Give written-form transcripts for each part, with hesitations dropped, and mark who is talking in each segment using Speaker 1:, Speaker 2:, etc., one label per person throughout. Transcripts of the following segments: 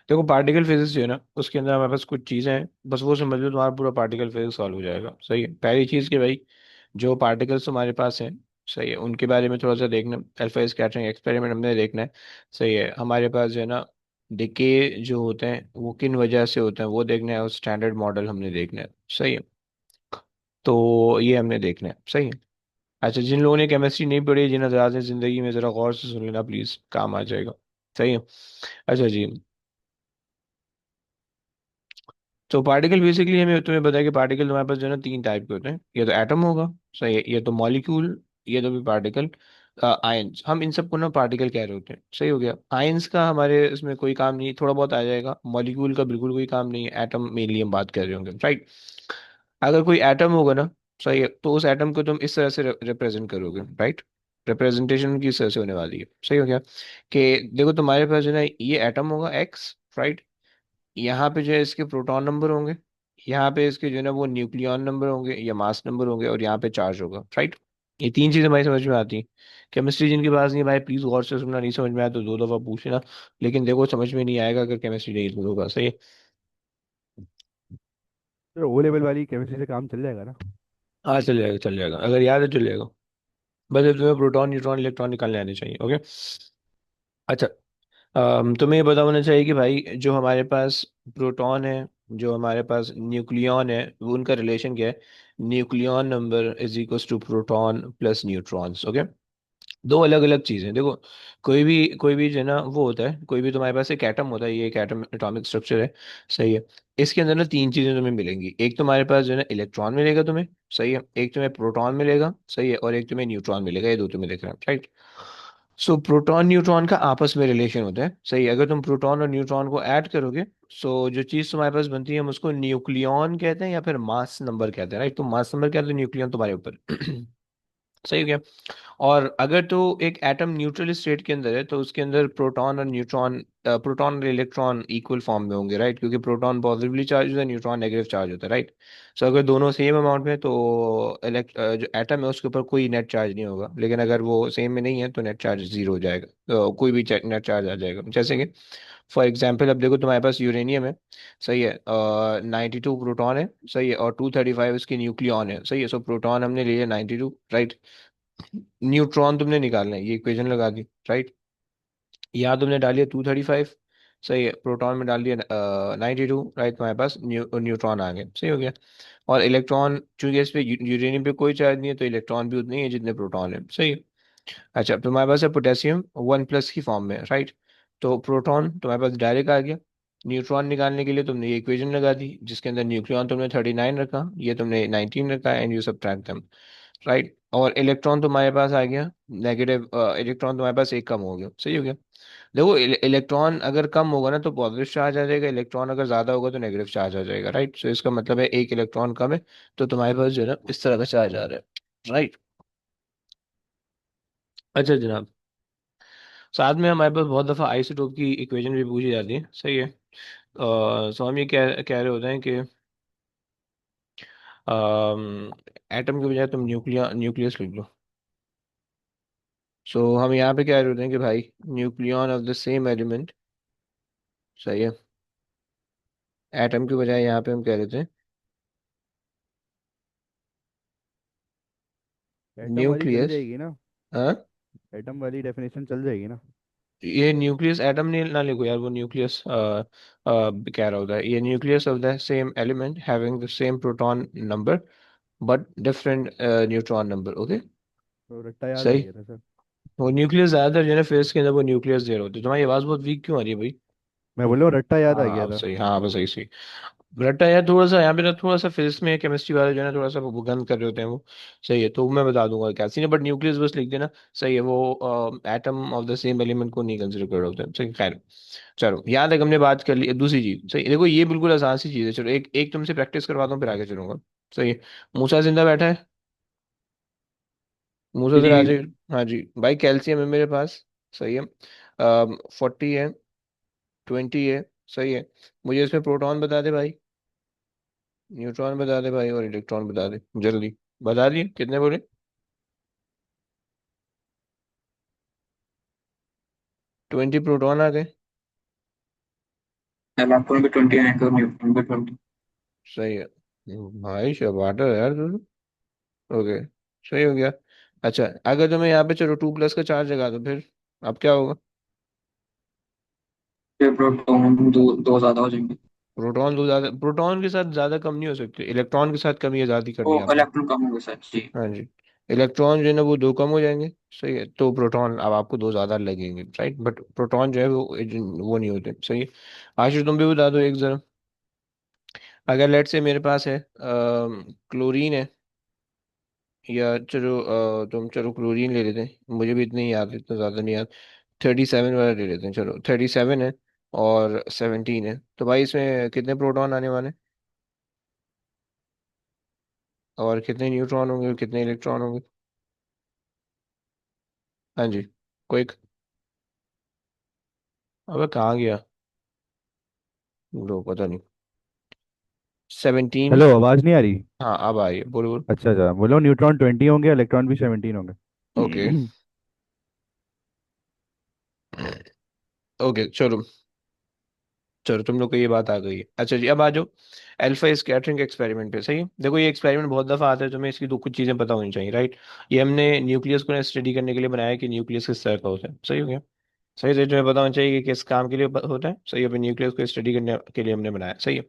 Speaker 1: देखो particle physics जो है ना उसके अंदर हमारे पास कुछ चीज़ें हैं, बस वो समझ लो तुम्हारा पूरा पार्टिकल फिजिक्स सॉल्व हो जाएगा। सही है। पहली चीज़ कि भाई जो पार्टिकल्स हमारे पास हैं, सही है, उनके बारे में थोड़ा सा देखना। अल्फा स्कैटरिंग एक्सपेरिमेंट हमने देखना है। सही है। हमारे पास जो है ना डिके जो होते हैं वो किन वजह से होते हैं वो देखना है, और स्टैंडर्ड मॉडल हमने देखना है। सही है। तो ये हमने देखना है। सही है। अच्छा, जिन लोगों ने केमिस्ट्री नहीं पढ़ी, जिन हजरात ने जिंदगी में जरा गौर से सुन लेना प्लीज, काम आ जाएगा। सही है। अच्छा जी। तो पार्टिकल बेसिकली हमें तुम्हें बताया कि पार्टिकल तुम्हारे पास जो है ना तीन टाइप के होते हैं, ये तो एटम होगा, सही है, ये तो मॉलिक्यूल, ये तो भी पार्टिकल, आयंस। हम इन सबको ना पार्टिकल कह रहे होते हैं। सही हो गया। आयंस का हमारे इसमें कोई काम नहीं, थोड़ा बहुत आ जाएगा। मॉलिक्यूल का बिल्कुल कोई काम नहीं है। एटम मेनली हम बात कर रहे होंगे, राइट। अगर कोई एटम होगा ना, सही है, तो उस एटम को तुम इस तरह से रिप्रेजेंट करोगे, राइट। रिप्रेजेंटेशन की इस तरह से होने वाली है। सही हो गया। कि देखो तुम्हारे पास जो है ना ये एटम होगा एक्स, राइट। यहाँ पे जो है इसके प्रोटॉन नंबर होंगे, यहाँ पे इसके जो है ना वो न्यूक्लियॉन नंबर होंगे या मास नंबर होंगे, और यहाँ पे चार्ज होगा, राइट। ये तीन चीजें हमारी समझ में आती हैं। केमिस्ट्री जिनके पास नहीं है भाई प्लीज गौर से सुनना, नहीं समझ में आया तो दो दफा पूछ लेना। लेकिन देखो समझ में नहीं आएगा अगर केमिस्ट्री नहीं तो होगा। सही है।
Speaker 2: तो ओ लेवल वाली केमिस्ट्री से काम चल जाएगा ना?
Speaker 1: हाँ चल जाएगा, चल जाएगा, अगर याद है चल जाएगा। बस ये तुम्हें प्रोटॉन न्यूट्रॉन इलेक्ट्रॉन निकालने आने चाहिए। ओके। अच्छा, तुम्हें ये पता होना चाहिए कि भाई जो हमारे पास प्रोटॉन है, जो हमारे पास न्यूक्लियॉन है, वो उनका रिलेशन क्या है। Nucleon number is equal to proton plus neutrons. Okay. दो अलग अलग चीजें देखो। कोई भी जो है ना वो होता है, कोई भी तुम्हारे पास एक एटम होता है, ये एक एटम एटॉमिक स्ट्रक्चर है। सही है। इसके अंदर ना तीन चीजें तुम्हें मिलेंगी। एक तुम्हारे पास जो है ना इलेक्ट्रॉन मिलेगा तुम्हें, सही है, एक तुम्हें प्रोटॉन मिलेगा, सही है, और एक तुम्हें न्यूट्रॉन मिलेगा। ये दो तुम्हें दिख रहा है, राइट। सो प्रोटॉन न्यूट्रॉन का आपस में रिलेशन होता है। सही है। अगर तुम प्रोटॉन और न्यूट्रॉन को ऐड करोगे, सो जो चीज तुम्हारे पास बनती है हम उसको न्यूक्लियॉन कहते हैं या फिर मास नंबर कहते हैं, राइट। तो मास नंबर क्या है, तो न्यूक्लियॉन तुम्हारे ऊपर सही हो गया। और अगर तो एक एटम न्यूट्रल स्टेट के अंदर है तो उसके अंदर प्रोटॉन और न्यूट्रॉन, प्रोटॉन और इलेक्ट्रॉन इक्वल फॉर्म में होंगे, राइट, क्योंकि प्रोटॉन पॉजिटिवली चार्ज होता है, न्यूट्रॉन नेगेटिव चार्ज होता है, राइट। सो अगर दोनों सेम अमाउंट में तो जो एटम है उसके ऊपर कोई नेट चार्ज नहीं होगा, लेकिन अगर वो सेम में नहीं है तो नेट चार्ज जीरो हो जाएगा, तो कोई भी नेट चार्ज आ जाएगा। जैसे कि फॉर एग्जाम्पल अब देखो तुम्हारे पास यूरेनियम है, सही है, 92 प्रोटॉन है, सही है, और 235 इसकी न्यूक्लियॉन है, सही है। सो प्रोटॉन हमने लिए 92, राइट। न्यूट्रॉन तुमने निकालना है, ये इक्वेशन लगा दी, राइट। यहाँ तुमने डाल दिया 235, सही है, प्रोटॉन में डाल दिया 92, राइट। तुम्हारे पास न्यूट्रॉन आ गए, सही हो गया। और इलेक्ट्रॉन चूंकि इस पे यूरेनियम पे कोई चार्ज नहीं है तो इलेक्ट्रॉन भी उतने ही है जितने प्रोटॉन है, सही है। अच्छा, अब तुम्हारे पास है पोटेशियम 1+ की फॉर्म में, राइट। तो प्रोटॉन तुम्हारे पास डायरेक्ट आ गया। न्यूट्रॉन निकालने के लिए तुमने ये इक्वेशन लगा दी जिसके अंदर न्यूक्लियॉन तुमने 39 रखा, ये तुमने 19 रखा, एंड यू सब्ट्रैक्ट, राइट। और इलेक्ट्रॉन तुम्हारे पास आ गया नेगेटिव, इलेक्ट्रॉन तुम्हारे पास एक कम हो गया, सही हो गया। देखो इलेक्ट्रॉन अगर कम होगा ना तो पॉजिटिव चार्ज आ जाएगा, इलेक्ट्रॉन अगर ज्यादा होगा तो नेगेटिव चार्ज आ जाएगा, राइट। सो इसका मतलब है एक इलेक्ट्रॉन कम है तो तुम्हारे पास जो है ना इस तरह का चार्ज आ रहा है, राइट। अच्छा जनाब, साथ में हमारे पास बहुत दफा आइसोटोप की इक्वेशन भी पूछी जाती है, सही है। सो हम ये कह रहे होते हैं कि एटम के बजाय तुम न्यूक्लियस लिख लो। सो हम यहाँ पे कह रहे होते हैं कि भाई nucleon of the same element, सही है, एटम के बजाय यहाँ पे हम कह रहे थे
Speaker 2: एटम वाली चल
Speaker 1: न्यूक्लियस।
Speaker 2: जाएगी ना?
Speaker 1: हाँ,
Speaker 2: एटम वाली डेफिनेशन चल जाएगी ना?
Speaker 1: ये न्यूक्लियस एटम नहीं ना लिखो यार, वो न्यूक्लियस कह रहा होता है, ये nucleus of the same element having the same proton number but different neutron number. Okay.
Speaker 2: तो रट्टा याद आ
Speaker 1: सही।
Speaker 2: गया था सर।
Speaker 1: वो न्यूक्लियस ज्यादातर जो है ना फेस के अंदर वो न्यूक्लियस दे रहे होते हैं। तुम्हारी आवाज बहुत वीक क्यों आ रही है भाई?
Speaker 2: मैं बोल रहा हूँ रट्टा याद आ
Speaker 1: हाँ
Speaker 2: गया
Speaker 1: अब
Speaker 2: था।
Speaker 1: सही, हाँ बस सही सही। रट्टा यार थोड़ा सा यहाँ पे ना थोड़ा सा फिजिक्स में केमिस्ट्री वाले जो है ना थोड़ा सा वो गंद कर रहे होते हैं वो। सही है, तो मैं बता दूंगा क्या सीन है, बट न्यूक्लियस बस लिख देना। सही है, वो atom of the same element को नहीं कंसिडर कर रहे होते हैं, सही, खैर। चलो यहाँ तक हमने बात कर ली। दूसरी चीज, सही देखो ये बिल्कुल आसान सी चीज है, चलो एक एक तुमसे प्रैक्टिस करवाता हूँ फिर आगे चलूंगा। सही है। मूसा जिंदा बैठा है, मूसा जरा आ
Speaker 2: जी।
Speaker 1: जाइए। हाँ जी भाई, कैल्शियम है मेरे पास, सही है, 40 है, 20 है, सही है। मुझे इसमें प्रोटॉन बता दे भाई, न्यूट्रॉन बता दे भाई, और इलेक्ट्रॉन बता दे जल्दी। बता दिए कितने बोले? 20 प्रोटॉन आ गए,
Speaker 3: इलेक्ट्रॉन भी 20 आएंगे और न्यूट्रॉन भी 20।
Speaker 1: सही है भाई, शबाटर है यार तू। ओके, सही हो गया। अच्छा, अगर तुम्हें यहाँ पे चलो 2+ का चार्ज लगा दो फिर, अब क्या होगा?
Speaker 3: फिर प्रोटॉन दो ज्यादा हो जाएंगे।
Speaker 1: प्रोटॉन दो ज्यादा, प्रोटॉन के साथ ज्यादा कम नहीं हो सकते, इलेक्ट्रॉन के साथ कमी आजादी करनी
Speaker 3: वो
Speaker 1: है आपने।
Speaker 3: इलेक्ट्रॉन कम होंगे सर जी।
Speaker 1: हाँ जी। इलेक्ट्रॉन जो है ना वो दो कम हो जाएंगे। सही है, तो प्रोटॉन अब आपको दो ज्यादा लगेंगे, राइट, बट प्रोटॉन जो है वो नहीं होते। सही है। आशीष तुम भी बता दो एक जरा। अगर लेट से मेरे पास है क्लोरीन है, या चलो तुम चलो क्लोरीन ले लेते हैं, मुझे भी इतने ही याद, इतना ज़्यादा नहीं याद। 37 वाला ले लेते हैं, चलो 37 है और 17 है, तो भाई इसमें कितने प्रोटॉन आने वाले हैं? और कितने न्यूट्रॉन होंगे और कितने इलेक्ट्रॉन होंगे? हाँ जी, क्विक। अबे कहाँ गया? लो पता नहीं। 17।
Speaker 2: हेलो, आवाज नहीं आ रही?
Speaker 1: हाँ अब आई, बोलो बोलो।
Speaker 2: अच्छा अच्छा, बोलो न्यूट्रॉन 20 होंगे, इलेक्ट्रॉन भी 17 होंगे।
Speaker 1: ओके। ओके चलो। चलो तुम लोग को ये बात आ गई है। अच्छा जी, अब आ जाओ अल्फा स्कैटरिंग एक्सपेरिमेंट पे। सही है, देखो ये एक्सपेरिमेंट बहुत दफा आता है, तुम्हें इसकी दो कुछ चीजें पता होनी चाहिए, राइट। ये हमने न्यूक्लियस को स्टडी करने के लिए बनाया है कि न्यूक्लियस किस तरह का होता है। सही हो गया। सही से तुम्हें पता होना चाहिए कि किस काम के लिए होता है। सही है, न्यूक्लियस को स्टडी करने के लिए हमने बनाया। सही है।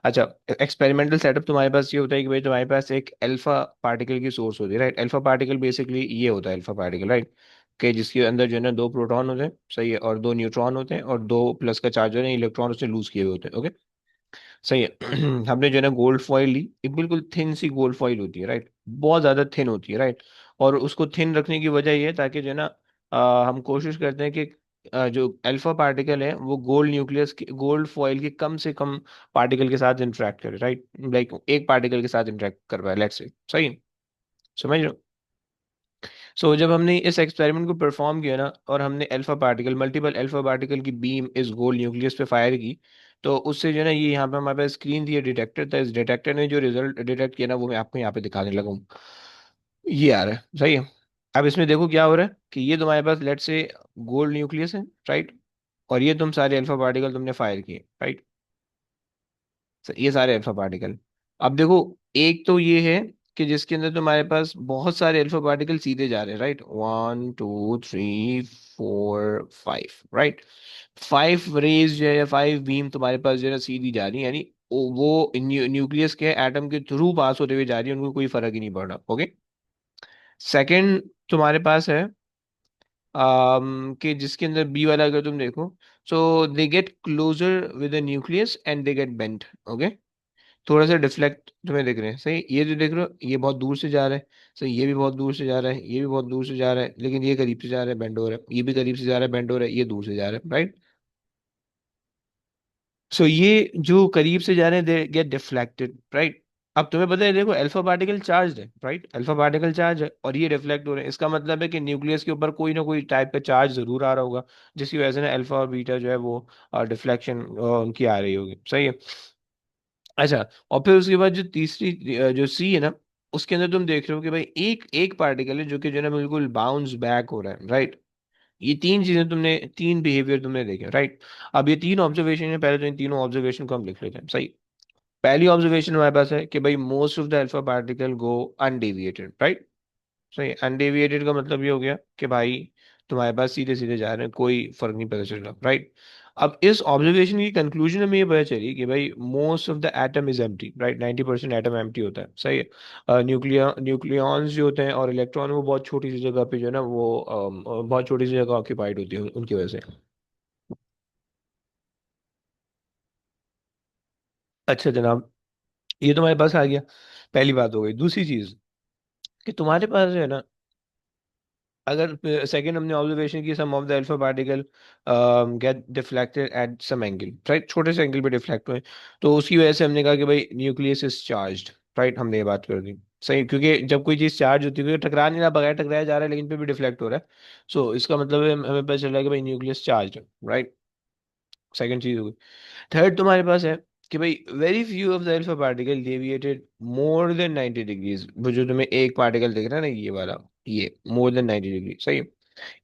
Speaker 1: अच्छा, एक्सपेरिमेंटल सेटअप तुम्हारे पास ये होता है कि भाई तुम्हारे पास एक अल्फा पार्टिकल की सोर्स होती है, राइट। अल्फा पार्टिकल बेसिकली ये होता है, अल्फा पार्टिकल, राइट, कि जिसके अंदर जो है ना दो प्रोटॉन होते हैं, सही है, और दो न्यूट्रॉन होते हैं, और दो प्लस का चार्ज है इलेक्ट्रॉन उसने लूज किए हुए होते हैं। ओके, सही है। हमने जो है ना गोल्ड फॉइल ली, एक बिल्कुल थिन सी गोल्ड फॉइल होती है, राइट, बहुत ज्यादा थिन होती है, राइट। और उसको थिन रखने की वजह ये है ताकि जो है ना हम कोशिश करते हैं कि जो अल्फा पार्टिकल है वो गोल्ड न्यूक्लियस की, गोल्ड फॉइल के कम से कम पार्टिकल के साथ इंटरेक्ट करे, राइट, लाइक एक पार्टिकल के साथ इंटरेक्ट कर पाए, लेट्स से। सही है, समझ रहे हो? सो जब हमने इस एक्सपेरिमेंट को परफॉर्म किया ना, और हमने alpha particle, multiple alpha particle की बीम इस गोल्ड न्यूक्लियस पे फायर की, तो उससे जो है ना ये यहाँ पे हमारे पास स्क्रीन थी, डिटेक्टर था, इस डिटेक्टर ने जो रिजल्ट डिटेक्ट किया ना वो मैं आपको यहाँ पे दिखाने लगा हूँ। ये आ रहा है, सही है। अब इसमें देखो क्या हो रहा है कि ये तुम्हारे पास लेट से गोल्ड न्यूक्लियस है, राइट, और ये तुम सारे अल्फा पार्टिकल तुमने फायर किए, राइट, ये सारे अल्फा पार्टिकल। अब देखो, एक तो ये है कि जिसके अंदर तुम्हारे पास बहुत सारे अल्फा पार्टिकल सीधे जा रहे हैं, राइट, 1 2 3 4 5, राइट। 5 रेज जो है, 5 बीम तुम्हारे पास जो है ना सीधी जा रही है, यानी वो न्यूक्लियस के एटम के थ्रू पास होते हुए जा रही है, उनको कोई फर्क ही नहीं पड़ रहा। ओके। सेकंड तुम्हारे पास है कि जिसके अंदर बी वाला अगर तुम देखो, so they get closer with the nucleus and they get bent. Okay, थोड़ा सा डिफ्लेक्ट तुम्हें दिख रहे हैं। सही, ये जो देख रहे हो ये बहुत दूर से जा रहा है। सही, ये भी बहुत दूर से जा रहा है, ये भी बहुत दूर से जा रहा है, लेकिन ये करीब से जा रहा है, बेंड हो रहा है, ये भी करीब से जा रहा है, बेंड हो रहा है, ये दूर से जा रहा है, राइट। सो ये जो करीब से जा रहे हैं दे गेट डिफ्लेक्टेड, राइट। अब तुम्हें पता है, देखो अल्फा पार्टिकल चार्ज है, राइट, अल्फा पार्टिकल चार्ज है और ये डिफ्लेक्ट हो रहे हैं, इसका मतलब है कि न्यूक्लियस के ऊपर कोई ना कोई टाइप का चार्ज जरूर आ रहा होगा, जिसकी वजह से ना अल्फा और बीटा जो है वो डिफ्लेक्शन उनकी आ रही होगी। सही है। अच्छा, और फिर उसके बाद जो तीसरी जो सी है ना, उसके अंदर तुम देख रहे हो कि भाई एक एक पार्टिकल है जो कि जो है ना बिल्कुल बाउंस बैक हो रहा है, राइट। ये तीन चीजें तुमने, तीन बिहेवियर तुमने देखे, राइट। अब ये तीन ऑब्जर्वेशन है, पहले तो इन तीनों ऑब्जर्वेशन को हम लिख लेते हैं। सही, पहली ऑब्जर्वेशन हमारे पास है कि भाई most of the alpha particle go undeviated, right. सही, अनडेविएटेड का मतलब ये हो गया कि भाई तुम्हारे पास सीधे सीधे जा रहे हैं, कोई फर्क नहीं पता चल रहा, राइट। अब इस ऑब्जर्वेशन की कंक्लूजन में ये पता चली कि भाई most of the atom is empty, right, 90% atom empty होता है। सही है। न्यूक्लियॉन्स जो होते हैं और इलेक्ट्रॉन वो बहुत छोटी सी जगह पे जो है ना वो बहुत छोटी सी जगह ऑक्यूपाइड होती है उनकी वजह से। अच्छा जनाब, ये तुम्हारे पास आ गया, पहली बात हो गई। दूसरी चीज कि तुम्हारे पास जो है ना, अगर सेकंड हमने ऑब्जर्वेशन की, some of the alpha particle get deflected at some angle, right, छोटे से एंगल पे डिफ्लेक्ट हुए, तो उसकी वजह से हमने कहा कि भाई न्यूक्लियस इज चार्ज्ड, राइट, हमने ये बात कर दी। सही, क्योंकि जब कोई चीज चार्ज होती है, क्योंकि टकरा नहीं रहा, बगैर टकराया जा रहा है लेकिन फिर भी डिफ्लेक्ट हो रहा है, सो इसका मतलब है हमें पता चल रहा है कि भाई न्यूक्लियस चार्ज है, राइट। सेकंड चीज हो गई। थर्ड तुम्हारे पास है कि भाई very few of the alpha particle deviated more than 90 degrees. वो जो तुम्हें एक पार्टिकल दिख रहा है ना ये वाला, ये मोर देन 90 डिग्री। सही है।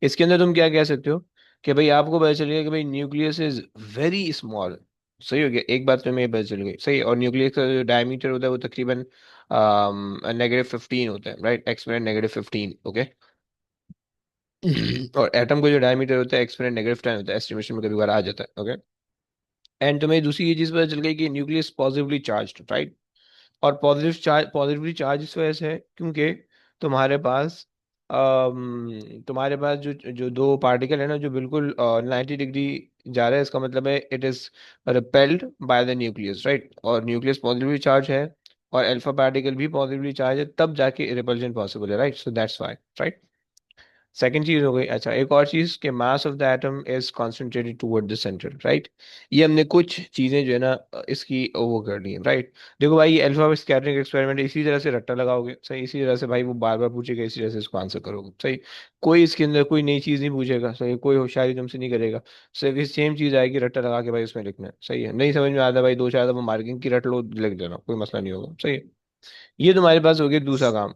Speaker 1: इसके अंदर तुम क्या कह सकते हो कि भाई आपको पता चलेगा कि भाई न्यूक्लियस इज वेरी स्मॉल, सही हो गया, एक बात तो मेरी पता चल गई, सही है। और न्यूक्लियस का जो डायमीटर होता है वो तकरीबन -15 होता है, राइट, एक्सपोनेंट -15, ओके। और एटम का जो डायमीटर होता है एक्सपोनेंट -10 होता है, एस्टिमेशन में कभी कभार आ जाता है, ओके। एंड तुम्हें दूसरी ये चीज पता चल गई कि न्यूक्लियस पॉजिटिवली चार्ज, राइट। और पॉजिटिवली चार्ज इस वजह से है क्योंकि तुम्हारे पास तुम्हारे पास जो जो दो पार्टिकल है ना, जो बिल्कुल 90 डिग्री जा रहा है, इसका मतलब है it is repelled by the nucleus, right. और न्यूक्लियस पॉजिटिवली चार्ज है और अल्फा पार्टिकल भी पॉजिटिवली चार्ज है, तब जाके रिपल्जन पॉसिबल है, right. So that's why, right. Second चीज हो गई। अच्छा, एक और चीज कि mass of the atom is concentrated toward the centre, right. ये हमने कुछ चीजें जो है ना इसकी वो कर ली है, राइट। देखो भाई, ये अल्फा स्कैटरिंग एक्सपेरिमेंट इसी तरह से रट्टा लगाओगे, सही, इसी तरह से भाई वो बार बार पूछेगा, इसी तरह से इसको आंसर करोगे, सही। कोई इसके अंदर कोई नई चीज नहीं पूछेगा, सही, कोई होशियारी तुमसे नहीं करेगा। सिर्फ ये सेम चीज आएगी, रट्टा लगा के भाई उसमें लिखना है, सही है। नहीं समझ में आता भाई, दो चार दफा मार्किंग की रट लो, लिख देना, कोई मसला नहीं होगा, सही है। ये तुम्हारे पास हो गया दूसरा काम।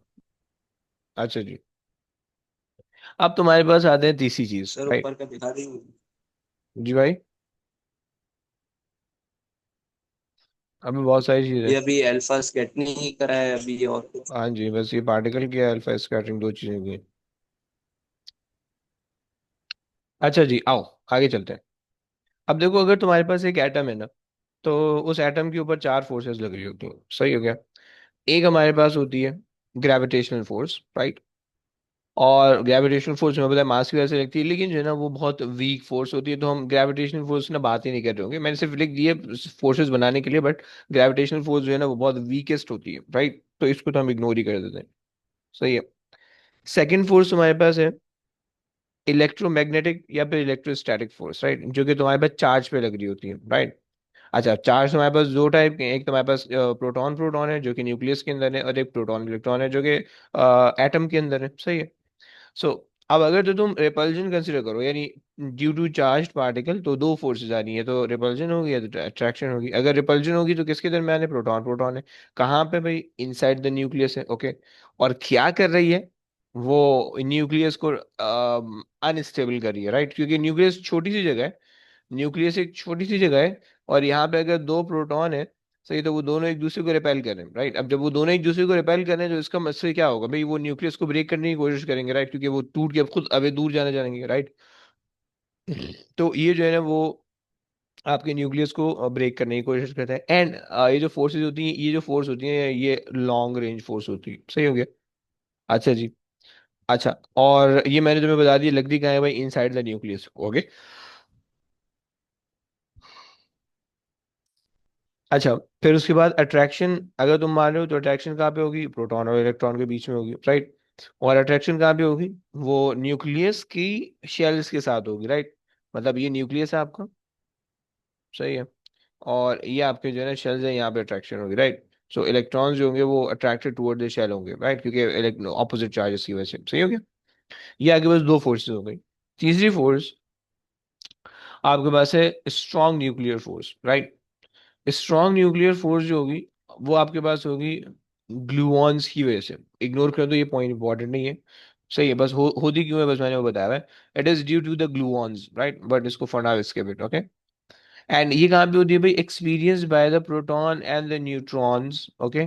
Speaker 1: अच्छा जी, अब तुम्हारे पास आते हैं तीसरी चीज,
Speaker 3: सर
Speaker 1: राइट।
Speaker 3: ऊपर का दिखा दी।
Speaker 1: जी भाई, अभी बहुत सारी चीजें
Speaker 3: ये
Speaker 1: हैं।
Speaker 3: अभी अल्फा स्केट नहीं करा है अभी और कुछ।
Speaker 1: हाँ जी, बस ये पार्टिकल की अल्फा स्कैटरिंग, दो चीजें की। अच्छा जी, आओ आगे चलते हैं। अब देखो, अगर तुम्हारे पास एक एटम है ना, तो उस एटम के ऊपर चार फोर्सेस लग रही होती हैं, सही हो गया। एक हमारे पास होती है ग्रेविटेशनल फोर्स, राइट। और ग्रेविटेशनल फोर्स में बताया मास की वजह से लगती है, लेकिन जो है ना वो बहुत वीक फोर्स होती है, तो हम ग्रेविटेशनल फोर्स ना बात ही नहीं कर रहे होंगे, मैंने सिर्फ लिख दिए फोर्सेस बनाने के लिए, बट ग्रेविटेशनल फोर्स जो है ना वो बहुत वीकेस्ट होती है, राइट। तो इसको तो हम इग्नोर ही कर देते हैं, सही है। सेकेंड फोर्स हमारे पास है इलेक्ट्रोमैग्नेटिक या फिर इलेक्ट्रोस्टैटिक फोर्स, राइट, जो कि तुम्हारे पास चार्ज पे लग रही होती है, राइट। अच्छा, चार्ज तुम्हारे पास दो टाइप के हैं, एक तुम्हारे पास प्रोटॉन प्रोटॉन है जो कि न्यूक्लियस के अंदर है, और एक प्रोटॉन इलेक्ट्रॉन है जो कि एटम के अंदर है, सही है। सो अब अगर तो तुम रिपल्जन कंसिडर करो, यानी ड्यू टू चार्ज पार्टिकल, तो दो फोर्सेस आ रही है, तो रिपल्जन होगी या तो अट्रैक्शन होगी। अगर रिपल्जन होगी तो किसके दरम्यान है, प्रोटॉन प्रोटॉन है। कहाँ पे भाई, इनसाइड द न्यूक्लियस है, ओके। और क्या कर रही है वो, न्यूक्लियस को अनस्टेबल कर रही है, राइट, क्योंकि न्यूक्लियस छोटी सी जगह है। न्यूक्लियस एक छोटी सी जगह है, और यहाँ पे अगर दो प्रोटॉन है, सही, तो वो दोनों एक दूसरे को रिपेल कर रहे हैं, राइट। अब जब वो दोनों एक दूसरे को रिपेल कर रहे हैं, तो इसका मतलब क्या होगा भाई, वो न्यूक्लियस को ब्रेक करने की कोशिश करेंगे, राइट, क्योंकि वो टूट के अब खुद अवे दूर जाने जाएंगे, राइट। तो ये जो है ना वो आपके न्यूक्लियस को ब्रेक करने की कोशिश करता है। एंड ये जो फोर्सेज होती हैं, ये जो फोर्स होती हैं, ये लॉन्ग रेंज फोर्स होती है, सही हो गया। अच्छा जी। अच्छा, और ये मैंने तुम्हें बता दिया, लगती कहाँ है भाई, इनसाइड द न्यूक्लियस, ओके। अच्छा, फिर उसके बाद अट्रैक्शन, अगर तुम मान रहे हो तो अट्रैक्शन कहाँ पे होगी, प्रोटॉन और इलेक्ट्रॉन के बीच में होगी, राइट। और अट्रैक्शन कहाँ पे होगी, वो न्यूक्लियस की शेल्स के साथ होगी, राइट। मतलब ये न्यूक्लियस है आपका, सही है। और ये आपके जो है ना शेल्स है, यहाँ पे अट्रैक्शन होगी, राइट। सो इलेक्ट्रॉन्स जो होंगे वो अट्रैक्टेड टुवर्ड द शेल होंगे, राइट, क्योंकि ऑपोजिट चार्जेस की वजह से, सही हो गया। ये आपके पास दो फोर्सेस हो गई। तीसरी फोर्स आपके पास है strong nuclear force, right. Strong nuclear force जो होगी वो आपके पास होगी ग्लूऑन्स की वजह से। इग्नोर कर दो, ये पॉइंट इंपॉर्टेंट नहीं है, सही है। बस होती क्यों है, बस मैंने वो बताया है। It is due to the gluons, right, but इसको for now skip it, okay. And ये कहाँ पे होती है भाई, experience by the proton and the neutrons, okay.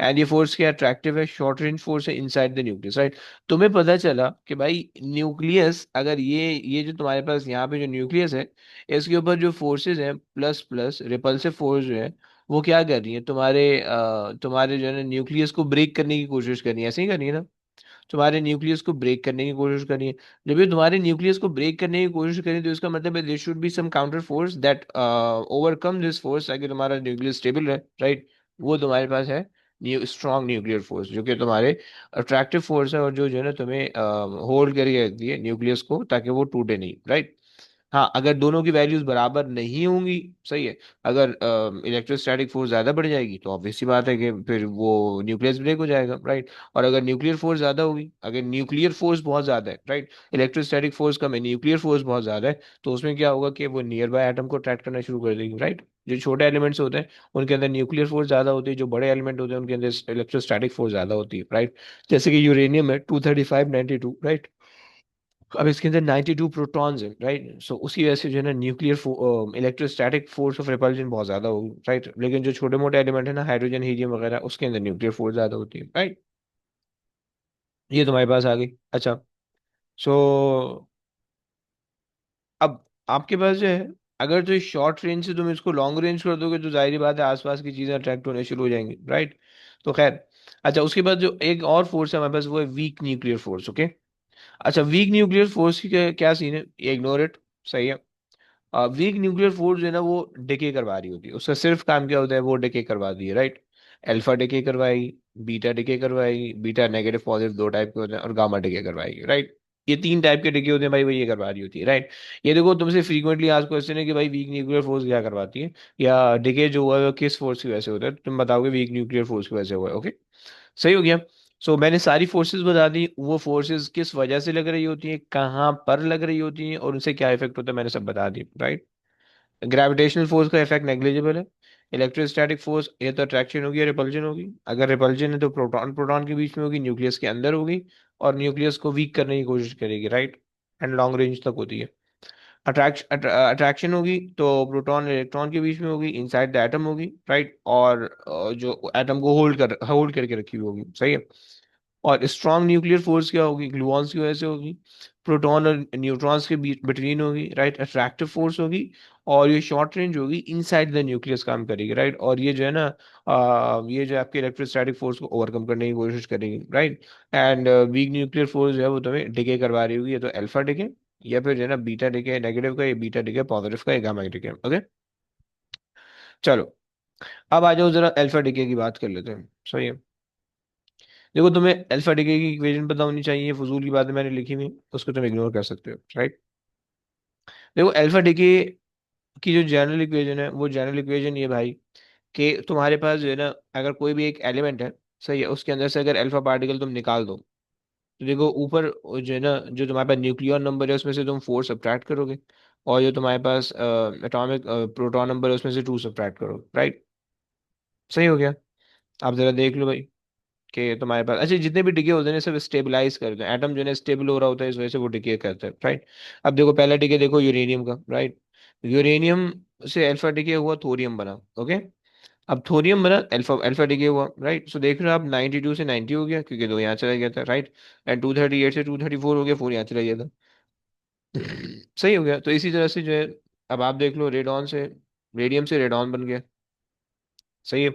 Speaker 1: And ये फोर्स क्या अट्रैक्टिव है, शॉर्ट रेंज फोर्स है इनसाइड द न्यूक्लियस, राइट। तुम्हें पता चला कि भाई न्यूक्लियस, अगर ये जो तुम्हारे पास यहाँ पे जो न्यूक्लियस है, इसके ऊपर जो फोर्सेस हैं प्लस प्लस रिपल्सिव फोर्स जो है, वो क्या कर रही है, तुम्हारे जो है ना न्यूक्लियस को ब्रेक करने की कोशिश कर रही है, ऐसे ही कर रही है ना। तुम्हारे न्यूक्लियस को ब्रेक करने की कोशिश करिए। जब ये तुम्हारे न्यूक्लियस को ब्रेक करने की कोशिश करें, तो इसका मतलब है there should be some counter force that overcome this force, ताकि तुम्हारा न्यूक्लियस स्टेबल रहे, राइट। वो तुम्हारे पास है स्ट्रॉन्ग न्यूक्लियर फोर्स, जो कि तुम्हारे अट्रैक्टिव फोर्स है, और जो है ना तुम्हें होल्ड करके रखती है न्यूक्लियस को, ताकि वो टूटे नहीं, राइट। हाँ, अगर दोनों की वैल्यूज बराबर नहीं होंगी, सही है। अगर इलेक्ट्रोस्टैटिक फोर्स ज्यादा बढ़ जाएगी, तो ऑब्वियस सी बात है कि फिर वो न्यूक्लियस ब्रेक हो जाएगा, राइट। और अगर न्यूक्लियर फोर्स ज्यादा होगी, अगर न्यूक्लियर फोर्स बहुत ज्यादा है, राइट, इलेक्ट्रोस्टैटिक फोर्स कम है, न्यूक्लियर फोर्स बहुत ज्यादा है, तो उसमें क्या होगा कि वो नियर बाय एटम को अट्रैक्ट करना शुरू कर देगी, राइट। जो छोटे एलिमेंट्स होते हैं उनके अंदर न्यूक्लियर फोर्स ज्यादा होती है, जो बड़े एलिमेंट होते हैं उनके अंदर इलेक्ट्रोस्टैटिक फोर्स ज्यादा होती है, राइट। जैसे कि यूरेनियम है 235 92, राइट। अब इसके अंदर 92 प्रोटॉन्स हैं, राइट। सो उसी वजह से जो है ना nuclear electrostatic force of repulsion बहुत ज्यादा होगी, राइट। लेकिन जो छोटे मोटे एलिमेंट है ना, हाइड्रोजन हीलियम वगैरह, उसके अंदर न्यूक्लियर फोर्स ज्यादा होती है, राइट। ये तुम्हारे पास आ गई। अच्छा। सो अब आपके पास जो है, अगर तो शॉर्ट रेंज से तुम इसको लॉन्ग रेंज कर दोगे तो जाहिर बात है आसपास की चीजें अट्रैक्ट होने शुरू हो जाएंगी, राइट। तो खैर, अच्छा, उसके बाद जो एक और फोर्स है हमारे पास, वो है वीक न्यूक्लियर फोर्स, ओके। अच्छा, वीक न्यूक्लियर फोर्स की क्या सीन है, ये इग्नोर इट, सही है। वीक न्यूक्लियर फोर्स जो है ना, वो डिके करवा रही होती है, उसका सिर्फ काम क्या होता है, वो डिके करवा दी है, राइट। अल्फा डिके करवाई, बीटा डिके करवाई, बीटा नेगेटिव पॉजिटिव दो टाइप के होते हैं, और गामा डिके करवाएगी, राइट। ये तीन टाइप के डिके होते हैं भाई, वो ये करवा रही होती है, राइट। ये देखो, तुमसे फ्रीक्वेंटली आज क्वेश्चन है कि भाई वीक न्यूक्लियर फोर्स क्या करवाती है, या डिके जो हुआ है वो किस फोर्स की वजह से होता है, तुम बताओगे वीक न्यूक्लियर फोर्स की वजह से हुआ है, ओके। सही हो गया। सो मैंने सारी फोर्सेस बता दी, वो फोर्सेस किस वजह से लग रही होती हैं, कहाँ पर लग रही होती हैं, और उनसे क्या इफेक्ट होता है, मैंने सब बता दी, राइट। ग्रेविटेशनल फोर्स का इफेक्ट नेग्लिजिबल है। इलेक्ट्रोस्टैटिक फोर्स, ये तो अट्रैक्शन होगी या रिपल्जन होगी, अगर रिपल्जन है तो प्रोटॉन प्रोटॉन के बीच में होगी, न्यूक्लियस के अंदर होगी, और न्यूक्लियस को वीक करने की कोशिश करेगी, राइट। एंड लॉन्ग रेंज तक होती है। अट्रैक्शन होगी तो प्रोटॉन इलेक्ट्रॉन के बीच में होगी, इनसाइड द एटम होगी, राइट। और जो एटम को होल्ड करके रखी हुई होगी, सही है। और स्ट्रॉन्ग न्यूक्लियर फोर्स क्या होगी, ग्लूऑन्स की वजह से होगी, प्रोटॉन और न्यूट्रॉन्स के बीच बिटवीन होगी, राइट। अट्रैक्टिव फोर्स होगी, और ये शॉर्ट रेंज होगी, इनसाइड द न्यूक्लियस काम करेगी, राइट। और ये जो है ना, ये जो आपके इलेक्ट्रोस्टैटिक फोर्स को ओवरकम करने की कोशिश करेगी, right. And weak nuclear force जो है वो तुम्हें डिके करवा रही होगी, ये तो अल्फा डिके, या फिर जो है ना बीटा डिके नेगेटिव का, या बीटा डिके पॉजिटिव का, या गामा डिके, ओके। चलो, अब आ जाओ जरा अल्फा डिके की बात कर लेते हैं, सही है। देखो, तुम्हें अल्फा डिके की इक्वेशन पता होनी चाहिए, फजूल की बातें मैंने लिखी हुई, उसको तुम इग्नोर कर सकते हो, राइट। देखो, अल्फा डिके की जो जनरल इक्वेशन है, वो जनरल इक्वेशन ये भाई, कि तुम्हारे पास जो है ना, अगर कोई भी एक एलिमेंट है, सही है, उसके अंदर से अगर अल्फा पार्टिकल तुम निकाल दो, तो देखो ऊपर जो है ना, जो तुम्हारे पास न्यूक्लियन नंबर है उसमें से तुम 4 सब्ट्रैक्ट करोगे, और जो तुम्हारे पास एटॉमिक प्रोटॉन नंबर है उसमें से 2 सब्ट्रैक्ट करोगे, राइट। सही हो गया। आप जरा देख लो भाई, कि तुम्हारे पास, अच्छा, जितने भी डिके होते हैं ना, सब स्टेबलाइज करते हैं, एटम जो है ना स्टेबल हो रहा होता है, इस वजह से वो डिके करते हैं, राइट। अब देखो, पहला डिके देखो यूरेनियम का, राइट। यूरेनियम से अल्फा डिके हुआ, थोरियम बना, ओके। अब थोरियम बना, अल्फा अल्फा डिके हुआ, राइट। सो देख रहे हो आप, 92 से 90 हो गया, क्योंकि दो यहाँ चला गया था, राइट। एंड 238 से 234 हो गया, 4 यहाँ चला गया था। सही हो गया। तो इसी तरह से जो है, अब आप देख लो, रेडॉन से रेडियम से रेडॉन बन गया, सही है।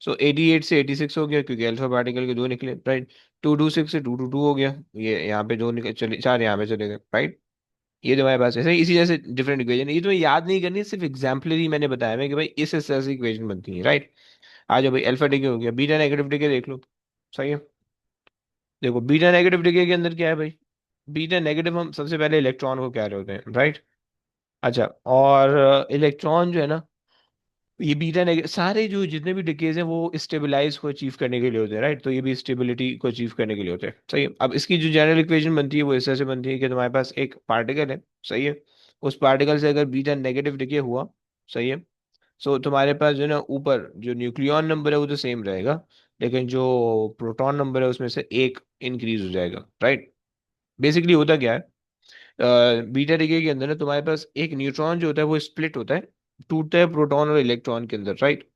Speaker 1: सो 88 से 86 हो गया, क्योंकि अल्फा पार्टिकल के दो निकले, राइट। 226 से 222 हो गया, ये यहाँ पे दो निकले, चले चार यहाँ पे चले गए, राइट। ये तुम्हारे पास ऐसे ही, इसी जैसे डिफरेंट इक्वेशन, ये तुम्हें याद नहीं करनी, सिर्फ एग्जाम्पलरी मैंने बताया है कि भाई इस तरह से इक्वेशन बनती है, राइट। आ जाओ भाई, अल्फा डिके हो गया, बीटा नेगेटिव डिके देख लो, सही है। देखो, बीटा नेगेटिव डिके के अंदर क्या है भाई, बीटा नेगेटिव, हम सबसे पहले इलेक्ट्रॉन को क्या होते हैं, राइट। अच्छा, और इलेक्ट्रॉन जो है ना, ये बीटा नेगेटिव, सारे जो जितने भी डिकेज हैं वो स्टेबलाइज को अचीव करने के लिए होते हैं, राइट। तो ये भी स्टेबिलिटी को अचीव करने के लिए होते हैं, सही है। अब इसकी जो जनरल इक्वेशन बनती है वो इस तरह से बनती है कि तुम्हारे पास एक पार्टिकल है, सही है। उस पार्टिकल से अगर बीटा नेगेटिव डिके हुआ, सही है। सो तुम्हारे पास जो है ना, ऊपर जो न्यूक्लियॉन नंबर है वो तो सेम रहेगा, लेकिन जो प्रोटॉन नंबर है उसमें से एक इंक्रीज हो जाएगा, राइट। बेसिकली होता क्या है, बीटा डिके के अंदर ना तुम्हारे पास एक न्यूट्रॉन जो होता है वो स्प्लिट होता है, टूटता है प्रोटॉन और इलेक्ट्रॉन के अंदर, राइट।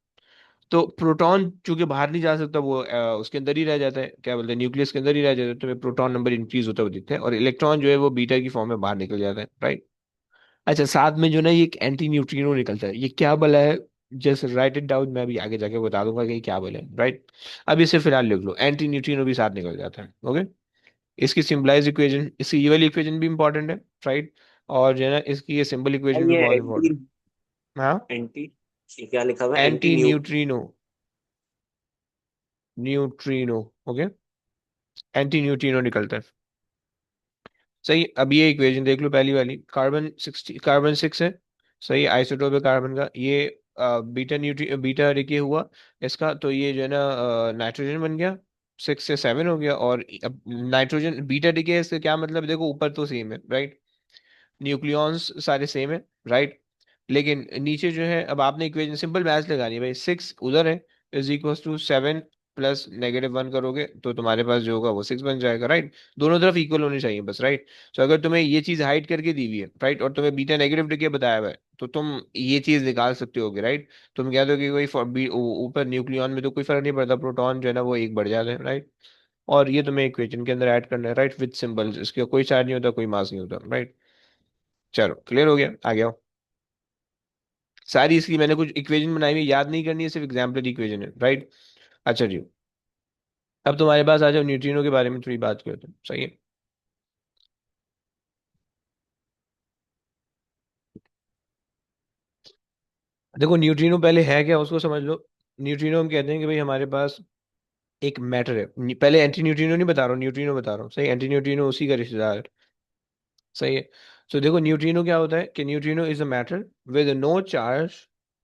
Speaker 1: तो प्रोटॉन चूंकि बाहर नहीं जा सकता, वो उसके अंदर ही रह जाता है, क्या बोलते हैं, न्यूक्लियस के अंदर ही रह जाता है, तुम्हें प्रोटॉन नंबर इंक्रीज होता हुआ दिखता है, और इलेक्ट्रॉन जो है वो बीटा की फॉर्म में बाहर निकल जाता है, राइट। अच्छा, साथ में जो ना, ये एक एंटी न्यूट्रिनो निकलता है, ये क्या बला है, जस्ट राइट इट डाउन, मैं अभी आगे जाके बता दूंगा कि ये क्या बला है, राइट। अब इसे फिलहाल लिख लो, एंटी न्यूट्रिनो भी साथ निकल जाता है, ओके। इसकी सिंपलाइज इक्वेशन, इसकी ये वाली इक्वेशन भी इंपॉर्टेंट है, राइट। और जो है ना, इसकी ये सिंबल इक्वेशन भी
Speaker 3: ये
Speaker 1: बहुत
Speaker 3: एंटी
Speaker 1: इंपॉर्टेंट है, हाँ।
Speaker 3: एंटी ये क्या लिखा हुआ है, anti
Speaker 1: anti
Speaker 3: new.
Speaker 1: Neutrino, neutrino, okay. Anti neutrino निकलता है, सही। अब ये इक्वेशन देख लो, पहली वाली, कार्बन 6 है, सही, आइसोटोप है कार्बन का, ये बीटा डिके हुआ इसका, तो ये जो है ना नाइट्रोजन बन गया, 6 से 7 हो गया। और अब नाइट्रोजन बीटा डिके है, इसका क्या मतलब है, देखो ऊपर तो सेम है, राइट, न्यूक्लियॉन्स सारे सेम है, राइट। लेकिन नीचे जो है, अब आपने इक्वेशन सिंपल मैथ लगानी है भाई, 6 उधर है, इज इक्वल टू 7 प्लस -1 करोगे तो तुम्हारे पास जो होगा वो 6 बन जाएगा, राइट। दोनों तरफ इक्वल होनी चाहिए बस, राइट। तो अगर तुम्हें ये चीज हाइड करके दी हुई है, राइट, और तुम्हें बीटा नेगेटिव डिके बताया हुआ है, तो तुम ये चीज निकाल सकते होगे, राइट। तुम कह दो कि कोई ऊपर न्यूक्लियन में तो कोई फर्क नहीं पड़ता, प्रोटॉन जो है ना वो एक बढ़ जाते हैं, राइट। और ये तुम्हें इक्वेशन के अंदर ऐड करना है, राइट, विद सिंबल्स। इसका कोई चार्ज नहीं होता, कोई मास नहीं होता, राइट। चलो क्लियर हो गया, आ गया। सारी इसकी मैंने कुछ इक्वेशन बनाई हुई, याद नहीं करनी है, सिर्फ एग्जाम्पल इक्वेशन है, राइट। अच्छा जी, अब तुम्हारे पास आ जाओ, न्यूट्रिनो के बारे में थोड़ी बात करते हैं, सही है। देखो न्यूट्रिनो पहले है क्या, उसको समझ लो। न्यूट्रिनो हम कहते हैं कि भाई हमारे पास एक मैटर है। पहले एंटी न्यूट्रिनो नहीं बता रहा हूँ, न्यूट्रिनो बता रहा हूँ, सही। एंटी न्यूट्रिनो उसी का रिश्तेदार है, सही है। सो देखो न्यूट्रिनो क्या होता है कि neutrino is a matter with no charge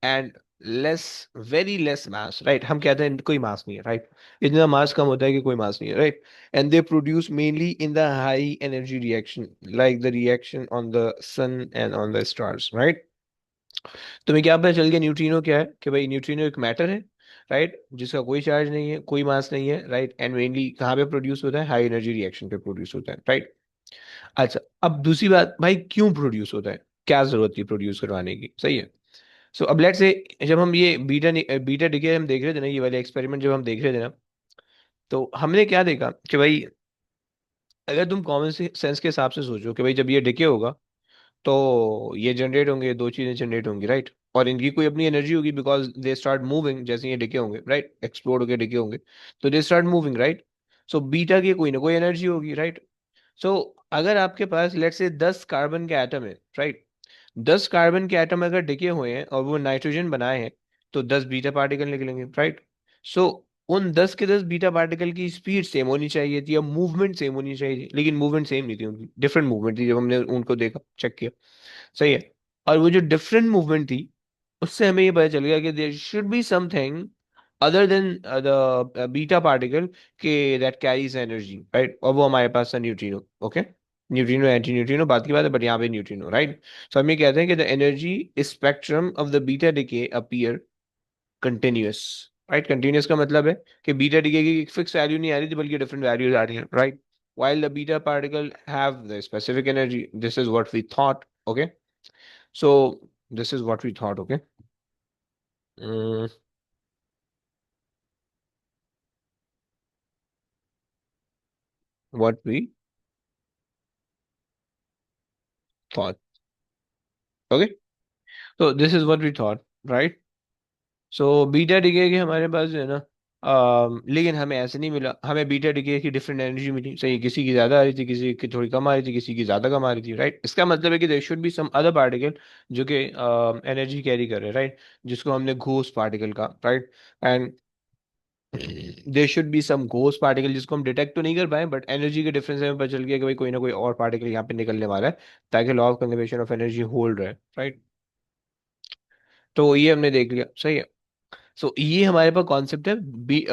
Speaker 1: and less, very less mass, right. हम कहते हैं कोई मास नहीं है, राइट। इतना मास कम होता है कि कोई मास नहीं है, right. And they produce mainly in the high energy reaction, like the reaction on the sun and on the stars, right. तुम्हें क्या पता चल गया न्यूट्रिनो क्या है, कि भाई न्यूट्रिनो एक मैटर है, राइट, जिसका कोई चार्ज नहीं है, कोई मास नहीं है, राइट। एंड मेनली कहाँ पे प्रोड्यूस होता है, हाई एनर्जी रिएक्शन पे प्रोड्यूस होता है, राइट। अच्छा, अब दूसरी बात, भाई क्यों प्रोड्यूस होता है, क्या जरूरत थी प्रोड्यूस करवाने की, सही है। सो अब लेट्स से, जब हम ये बीटा बीटा डिके हम देख रहे थे ना, ये वाले एक्सपेरिमेंट जब हम देख रहे थे ना, तो हमने क्या देखा कि भाई अगर तुम कॉमन सेंस के हिसाब से सोचो कि भाई जब ये डिके होगा तो ये जनरेट होंगे, दो चीजें जनरेट होंगी, राइट। और इनकी कोई अपनी एनर्जी होगी, बिकॉज दे स्टार्ट मूविंग, जैसे ये डिके होंगे, राइट, एक्सप्लोड होके डिके होंगे, तो they start moving, right. So beta की कोई ना कोई एनर्जी होगी, राइट। सो अगर आपके पास लेट्स से 10 कार्बन के एटम है, राइट, 10 कार्बन के एटम अगर डिके हुए हैं और वो नाइट्रोजन बनाए हैं, तो 10 बीटा पार्टिकल निकलेंगे, राइट। सो उन 10 के 10 बीटा पार्टिकल की स्पीड सेम होनी चाहिए थी, या मूवमेंट सेम होनी चाहिए थी, लेकिन मूवमेंट सेम नहीं थी उनकी, डिफरेंट मूवमेंट थी, जब हमने उनको देखा, चेक किया, सही है। और वो जो डिफरेंट मूवमेंट थी, उससे हमें ये पता चल गया कि there should be something other than the beta particle के दैट कैरीज एनर्जी, राइट। और वो हमारे पास था neutrino, okay. Neutrino anti neutrino बात की बात है, बट यहाँ पे न्यूट्रिनो, राइट। सो हम ये कहते हैं कि the energy spectrum of the beta decay appear continuous, right. Continuous का मतलब है कि बीटा डिके की फिक्स वैल्यू नहीं आ रही थी, बल्कि डिफरेंट वैल्यूज आ रही है, right. while the beta particle have the specific energy, this is what we thought, okay. So this is what we thought, okay. Mm, what we thought, okay. So this is what we thought, right. So beta decay के हमारे पास जो है ना, लेकिन हमें ऐसे नहीं मिला, हमें बीटा डिके की डिफरेंट एनर्जी मिली, सही। किसी की ज्यादा आ रही थी, किसी की थोड़ी कम आ रही थी, किसी की ज्यादा कम आ रही थी, राइट। इसका मतलब है कि there should be some other particle जो कि एनर्जी कैरी कर रहे हैं, राइट, जिसको हमने घोस्ट पार्टिकल का, right. And there should be some ghost particle जिसको हम डिटेक्ट तो नहीं कर पाए, बट एनर्जी के डिफरेंस से हमें पता चल गया कि भाई कोई ना कोई और पार्टिकल यहाँ पे निकलने वाला है, ताकि law of conservation of energy hold रहे, राइट। तो ये हमने देख लिया, सही है। सो ये हमारे पास कॉन्सेप्ट है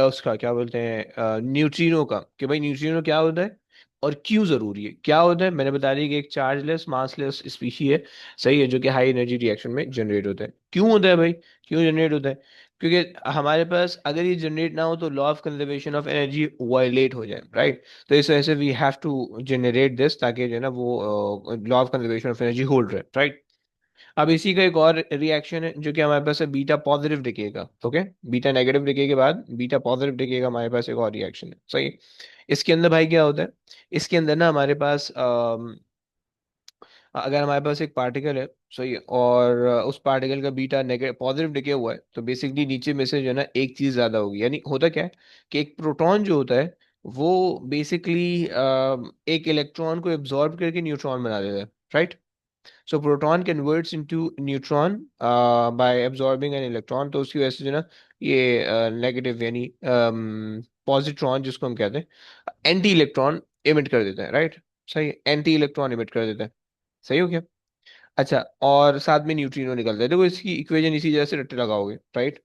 Speaker 1: उसका क्या बोलते हैं, न्यूट्रिनो का, कि भाई न्यूट्रिनो क्या होता है और क्यों जरूरी है, क्या होता है। मैंने बता दिया कि एक चार्जलेस मासलेस स्पीशी है, सही है, जो कि हाई एनर्जी रिएक्शन में जनरेट होता है। क्यों होता है भाई, क्यों जनरेट होता है, क्योंकि हमारे पास अगर ये जनरेट ना हो तो law of conservation of energy violate हो जाए, राइट। तो इस वजह से we have to generate this, ताकि जो है ना वो law of conservation of energy hold रहे, राइट। अब इसी का एक और रिएक्शन है जो कि हमारे पास है, बीटा पॉजिटिव दिखेगा, ओके। बीटा नेगेटिव दिखे के बाद बीटा पॉजिटिव दिखेगा, हमारे पास एक और रिएक्शन है, सही है। इसके अंदर भाई क्या होता है, इसके अंदर ना हमारे पास अगर हमारे पास एक पार्टिकल है, सही है, और उस पार्टिकल का बीटा नेगेटिव पॉजिटिव डिके हुआ है, तो बेसिकली नीचे में से जो है ना एक चीज ज्यादा होगी। यानी होता क्या है कि एक प्रोटॉन जो होता है वो बेसिकली एक इलेक्ट्रॉन को एब्जॉर्ब करके न्यूट्रॉन बना देता है, right. So proton converts into neutron bye absorbing an electron, तो उसकी वजह से जो ना ये नेगेटिव यानी पॉजिट्रॉन जिसको हम कहते हैं, एंटी इलेक्ट्रॉन इमिट कर देता है, राइट। सही, एंटी इलेक्ट्रॉन इमिट कर देता है, सही हो गया। अच्छा, और साथ में न्यूट्रिनो निकलता है, देखो इसकी इक्वेशन इसी जगह से रट्टे लगाओगे, राइट।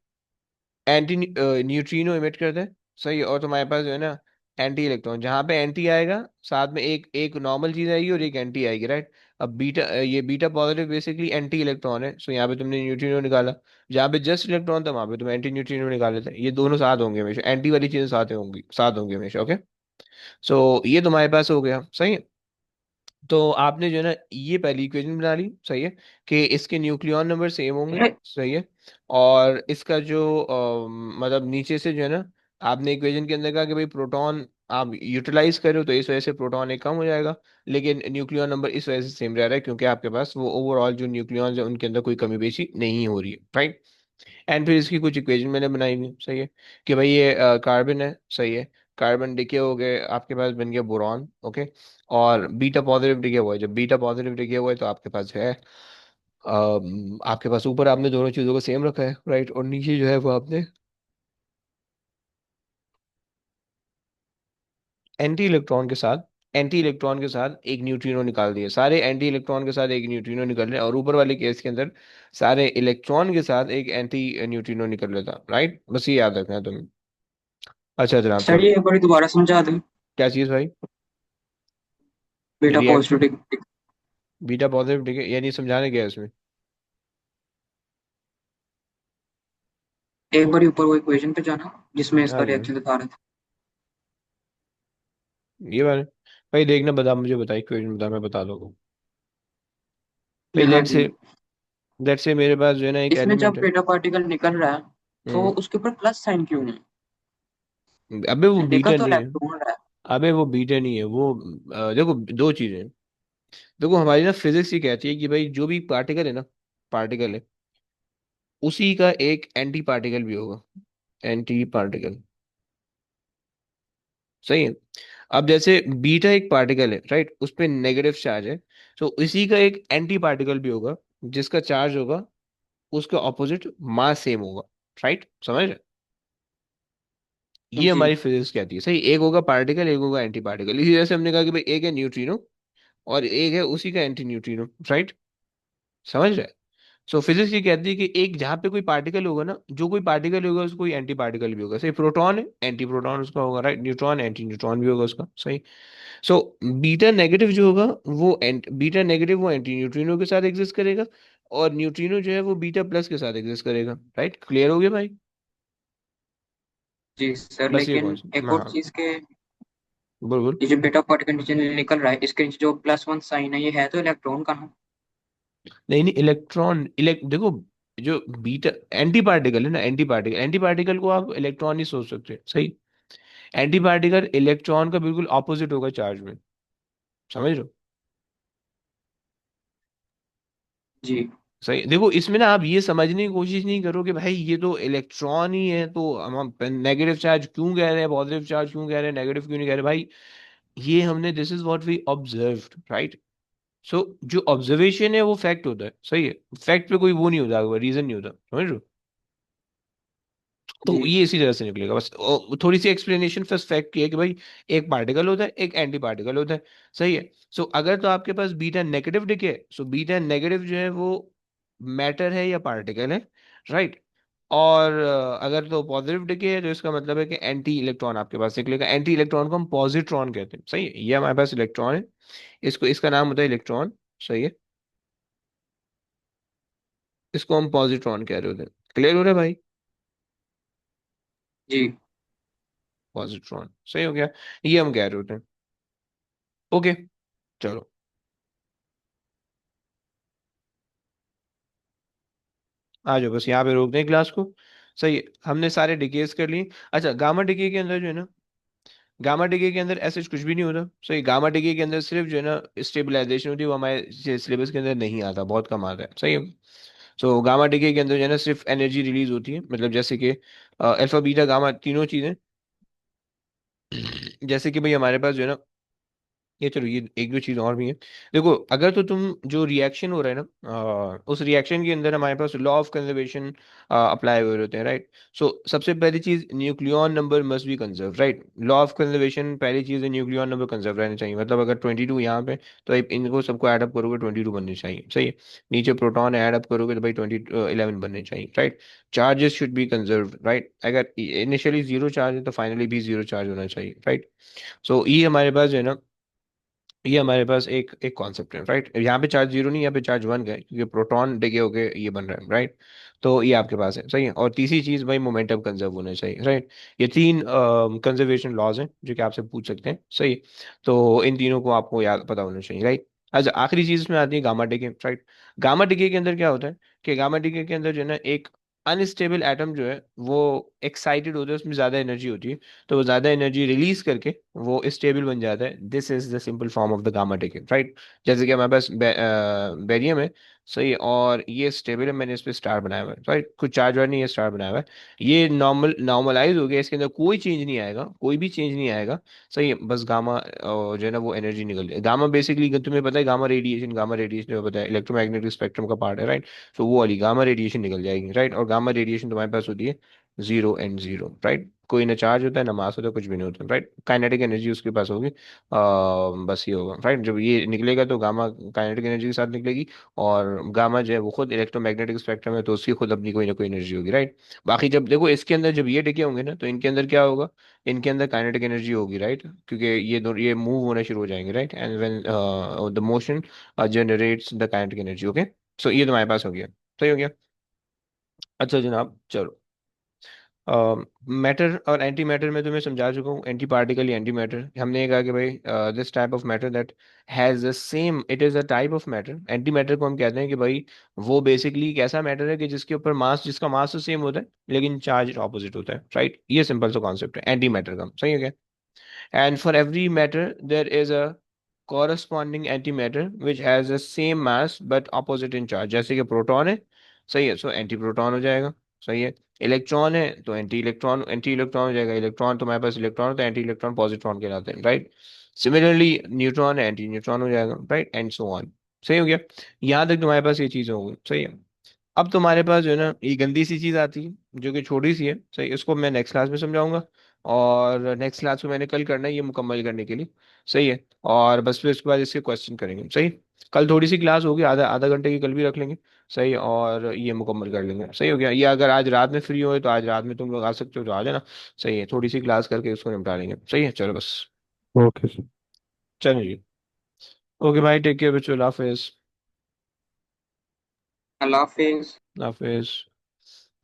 Speaker 1: एंटी न्यूट्रिनो इमिट करता है, सही है, और तुम्हारे पास जो है ना एंटी इलेक्ट्रॉन, जहां पे एंटी आएगा साथ में एक एक नॉर्मल चीज आएगी और एक एंटी आएगी, राइट। अब बीटा, ये beta positive basically anti electron है, सो यहाँ पे तुमने न्यूट्रिनो निकाला। जहाँ पे जस्ट इलेक्ट्रॉन था वहां पे तुम एंटी न्यूट्रिनो निकाले थे। ये दोनों साथ होंगे हमेशा, एंटी वाली चीजें साथ होंगी हमेशा। ओके, सो ये तुम्हारे पास हो गया, सही है। तो आपने जो है ना ये पहली इक्वेशन बना ली, सही है, कि इसके न्यूक्लियॉन नंबर सेम होंगे, सही है। और इसका जो मतलब नीचे से जो है ना, आपने इक्वेशन के अंदर कहा कि भाई प्रोटॉन आप यूटिलाइज करो तो इस वजह से प्रोटॉन एक कम हो जाएगा, लेकिन न्यूक्लियॉन नंबर इस वजह से सेम रह रहा है क्योंकि आपके पास वो ओवरऑल जो न्यूक्लियॉन्स है उनके अंदर कोई कमी पेशी नहीं हो रही है, राइट। एंड फिर इसकी कुछ इक्वेशन मैंने बनाई हुई, सही है, कि भाई ये कार्बन है, सही है। कार्बन डिके हो गए, आपके पास बन गया बोरॉन, ओके। और बीटा पॉजिटिव डिके हुआ है, जब बीटा पॉजिटिव डिके हुआ है तो आपके पास है आपके पास ऊपर आपने दोनों चीजों को सेम रखा है, राइट, और नीचे जो है वो आपने एंटी इलेक्ट्रॉन के साथ एंटी इलेक्ट्रॉन के साथ एक न्यूट्रिनो निकाल दिए। सारे एंटी इलेक्ट्रॉन के साथ एक न्यूट्रिनो निकल रहे हैं, और ऊपर वाले केस के अंदर सारे इलेक्ट्रॉन के साथ एक एंटी न्यूट्रिनो निकल रहा था, राइट। बस ये याद रखना है तुम्हें। अच्छा जनाब,
Speaker 4: सर
Speaker 1: चलो।
Speaker 4: ये एक बार दोबारा समझा दें।
Speaker 1: क्या चीज़ भाई?
Speaker 4: बेटा
Speaker 1: रिएक्शन,
Speaker 4: पॉजिटिव।
Speaker 1: बीटा पॉजिटिव, ठीक है, ये नहीं समझाने गया इसमें।
Speaker 4: एक बार ऊपर वो इक्वेशन पे जाना जिसमें इसका
Speaker 1: आ जाओ,
Speaker 4: रिएक्शन दिखा रहा था।
Speaker 1: ये बारे भाई देखना, बता, मुझे बता, इक्वेशन बता, मैं बता दूंगा। भाई
Speaker 4: हाँ
Speaker 1: लेट
Speaker 4: जी।
Speaker 1: से लेट से मेरे पास जो है ना एक
Speaker 4: इसमें जब
Speaker 1: एलिमेंट है।
Speaker 4: बेटा पार्टिकल निकल रहा है तो
Speaker 1: हम्म।
Speaker 4: उसके ऊपर प्लस साइन क्यों है?
Speaker 1: अबे वो बीटा
Speaker 4: निकल तो
Speaker 1: नहीं है।
Speaker 4: इलेक्ट्रॉन रहा है।
Speaker 1: अबे वो बीटा नहीं है वो, देखो दो चीजें हैं। देखो हमारी ना फिजिक्स ये कहती है कि भाई जो भी पार्टिकल है ना, पार्टिकल है, उसी का एक एंटी पार्टिकल भी होगा। एंटी पार्टिकल, सही है। अब जैसे बीटा एक पार्टिकल है, राइट, उस पे नेगेटिव चार्ज है, तो इसी का एक एंटी पार्टिकल भी होगा जिसका चार्ज होगा उसके ऑपोजिट, मास सेम होगा, राइट, समझ रहे? ये
Speaker 4: जी
Speaker 1: हमारी फिजिक्स कहती है, सही। एक होगा पार्टिकल, एक होगा एंटी पार्टिकल, इसी वजह से हमने कहा कि भाई एक है न्यूट्रिनो और एक है उसी का एंटी न्यूट्रिनो, राइट, समझ रहे? सो फिजिक्स ये कहती है कि एक जहां पे कोई पार्टिकल होगा ना, जो कोई पार्टिकल होगा उसको कोई एंटी पार्टिकल भी होगा, सही। प्रोटॉन है, एंटी प्रोटॉन उसका होगा, राइट। न्यूट्रॉन, एंटी न्यूट्रॉन भी होगा उसका, सही। सो बीटा नेगेटिव जो होगा वो बीटा नेगेटिव वो एंटी न्यूट्रिनो के साथ एग्जिस्ट करेगा, और न्यूट्रिनो जो है वो बीटा प्लस के साथ एग्जिस्ट करेगा, राइट। क्लियर हो गया भाई?
Speaker 4: जी सर,
Speaker 1: बस ये
Speaker 4: लेकिन
Speaker 1: कौन
Speaker 4: एक और
Speaker 1: हाँ,
Speaker 4: चीज के,
Speaker 1: बोल बोल।
Speaker 4: ये जो बेटा पार्टिकल नीचे निकल रहा है इसके नीचे जो प्लस वन साइन है ये है तो इलेक्ट्रॉन का ना?
Speaker 1: नहीं नहीं, इलेक्ट्रॉन देखो, जो बीटा एंटी पार्टिकल है ना, एंटी पार्टिकल, एंटी पार्टिकल को आप इलेक्ट्रॉन नहीं सोच सकते, सही। एंटी पार्टिकल इलेक्ट्रॉन का बिल्कुल ऑपोजिट होगा चार्ज में, समझ रहे हो?
Speaker 4: जी
Speaker 1: सही। देखो इसमें ना आप ये समझने की कोशिश नहीं करो कि भाई ये तो इलेक्ट्रॉन ही है तो हम नेगेटिव चार्ज क्यों कह रहे हैं, पॉजिटिव चार्ज क्यों कह रहे हैं, नेगेटिव क्यों नहीं कह रहे भाई। ये हमने, this is what we observed, right. So जो ऑब्जर्वेशन है वो फैक्ट होता है, सही है। फैक्ट पे कोई वो नहीं होता, रीजन नहीं होता, समझ रहे हो? तो
Speaker 4: जी
Speaker 1: ये इसी तरह से निकलेगा बस। थोड़ी सी एक्सप्लेनेशन फर्स्ट फैक्ट की है कि भाई एक पार्टिकल होता है, एक एंटी पार्टिकल होता है, सही है। सो अगर तो आपके पास बीटा नेगेटिव डिके है, सो बीटा नेगेटिव जो है वो मैटर है या पार्टिकल है, राइट। और अगर तो पॉजिटिव डिके है तो इसका मतलब है कि एंटी इलेक्ट्रॉन आपके पास निकलेगा। एंटी इलेक्ट्रॉन को हम पॉजिट्रॉन कहते हैं, सही है। ये हमारे पास इलेक्ट्रॉन है, इसको, इसका नाम होता है इलेक्ट्रॉन, सही है। इसको हम पॉजिट्रॉन कह रहे होते हैं। क्लियर हो रहा है भाई?
Speaker 4: जी
Speaker 1: पॉजिट्रॉन, सही हो गया। ये हम कह रहे होते हैं। ओके, चलो आ जाओ, बस यहाँ पे रोक दें क्लास को, सही है। हमने सारे डिकेस कर लिए। अच्छा, गामा डिके के अंदर जो है ना, गामा डिके के अंदर ऐसे कुछ भी नहीं होता, सही। गामा डिके के अंदर सिर्फ जो है ना स्टेबलाइजेशन होती है, वो हमारे सिलेबस के अंदर नहीं आता, बहुत कम आता है, सही है। सो गामा डिके के अंदर जो है ना सिर्फ एनर्जी रिलीज होती है, मतलब जैसे कि अल्फा बीटा गामा तीनों चीजें। जैसे कि भाई हमारे पास जो है ना, ये चलो ये एक दो चीज और भी है। देखो अगर तो तुम जो रिएक्शन हो रहा है ना, उस रिएक्शन के अंदर हमारे पास लॉ ऑफ कंजर्वेशन अप्लाई हुए होते हैं, राइट। सो सबसे पहली चीज, nucleon number must be conserve, right. Law of conservation पहली चीज है, न्यूक्लियॉन नंबर कंजर्व रहने चाहिए। मतलब अगर 22 यहाँ पे, तो आप इनको सबको ऐड अप करोगे 22 बनने चाहिए, सही है। नीचे प्रोटॉन ऐड अप करोगे तो भाई 11 बनने चाहिए, right. Charges should be conserve, right. अगर इनिशियली जीरो चार्ज है तो फाइनली भी जीरो चार्ज होना चाहिए, राइट। सो ये हमारे पास जो है ना ये हमारे पास एक एक कॉन्सेप्ट है, राइट। यहाँ पे चार्ज जीरो नहीं, यहाँ पे चार्ज वन का है, क्योंकि प्रोटॉन डिके होके ये बन रहा है, राइट। तो ये आपके पास है, सही है। और तीसरी चीज भाई, मोमेंटम कंजर्व होना चाहिए, राइट। ये तीन कंजर्वेशन लॉज हैं जो कि आपसे पूछ सकते हैं, सही है। तो इन तीनों को आपको याद पता होना चाहिए, राइट। अच्छा, आखिरी चीज में आती है gamma decay, right. Gamma decay के अंदर क्या होता है कि गामा डिके के अंदर जो है ना, एक अनस्टेबल एटम जो है वो एक्साइटेड होता है, उसमें ज्यादा एनर्जी होती है, तो वो ज्यादा एनर्जी रिलीज करके वो स्टेबल बन जाता है। This is the simple form of the gamma टिके, राइट। जैसे कि हमारे पास बेरियम है, सही है, और ये स्टेबल है, मैंने इस पे स्टार बनाया हुआ है, राइट। कुछ चार्ज वार नहीं है, स्टार बनाया हुआ है। ये नॉर्मलाइज हो गया, इसके अंदर कोई चेंज नहीं आएगा, कोई भी चेंज नहीं आएगा, सही है। बस गामा जो है ना वो एनर्जी निकल जाए। गामा बेसिकली तुम्हें पता है, गामा रेडिएशन पता है, इलेक्ट्रोमैग्नेटिक स्पेक्ट्रम का पार्ट है, राइट। तो वो वाली गामा रेडिएशन निकल जाएगी, राइट। और गामा रेडिएशन तुम्हारे पास होती है जीरो एंड जीरो, राइट। कोई ना चार्ज होता है ना मास होता है, कुछ भी नहीं होता, राइट। काइनेटिक एनर्जी उसके पास होगी, बस ये होगा, राइट। जब ये निकलेगा तो गामा काइनेटिक एनर्जी के साथ निकलेगी, और गामा जो है वो खुद इलेक्ट्रोमैग्नेटिक स्पेक्ट्रम है, तो उसकी खुद अपनी कोई ना कोई एनर्जी होगी, राइट। बाकी जब देखो इसके अंदर जब ये टिके होंगे ना, तो इनके अंदर क्या होगा, इनके अंदर काइनेटिक एनर्जी होगी, राइट, क्योंकि ये मूव होना शुरू हो जाएंगे, right. And when the motion generates the kinetic energy, okay. So ये तुम्हारे पास हो गया, सही हो गया। अच्छा जनाब, चलो। मैटर और एंटी मैटर में तुम्हें समझा चुका हूँ। एंटी पार्टिकल या एंटी मैटर, हमने ये कहा कि भाई this type of matter that has the same, it is a type of matter. Anti matter को हम कहते हैं कि भाई वो बेसिकली एक ऐसा मैटर है कि जिसके ऊपर मास, जिसका मास तो सेम होता है लेकिन चार्ज ऑपोजिट होता है, राइट। ये सिंपल सा कॉन्सेप्ट है एंटी मैटर का, सही है क्या। And for every matter, there is a corresponding antimatter which has the same mass but opposite in charge. जैसे कि प्रोटॉन है, सही है, सो एंटी प्रोटॉन हो जाएगा, सही है। इलेक्ट्रॉन है तो एंटी इलेक्ट्रॉन हो जाएगा। इलेक्ट्रॉन तो हमारे पास इलेक्ट्रॉन होता है, एंटी इलेक्ट्रॉन पॉजिट्रॉन कहलाते हैं, राइट। सिमिलरली न्यूट्रॉन है, एंटी न्यूट्रॉन हो जाएगा, राइट, एंड सो ऑन। सही हो गया। यहाँ तक तुम्हारे पास ये चीज होगी, सही है। अब तुम्हारे पास जो है ना ये गंदी सी चीज आती है जो कि छोटी सी है, सही। इसको मैं नेक्स्ट क्लास में समझाऊंगा, और नेक्स्ट क्लास को मैंने कल करना है ये मुकम्मल करने के लिए, सही है। और बस फिर उसके बाद इसके क्वेश्चन करेंगे, सही। कल थोड़ी सी क्लास होगी, आधा आधा घंटे की कल भी रख लेंगे, सही। और ये मुकम्मल कर लेंगे, सही हो गया। ये अगर आज रात में फ्री हो तो आज रात में तुम लोग आ सकते हो तो आ जाना, सही है। थोड़ी सी क्लास करके उसको निपटा लेंगे, सही है। चलो बस,
Speaker 2: ओके सर।
Speaker 1: चलो जी। ओके भाई, टेक केयर बच्चों, अल्लाह हाफिज।
Speaker 4: अल्लाह हाफिज।
Speaker 1: अल्लाह हाफिज।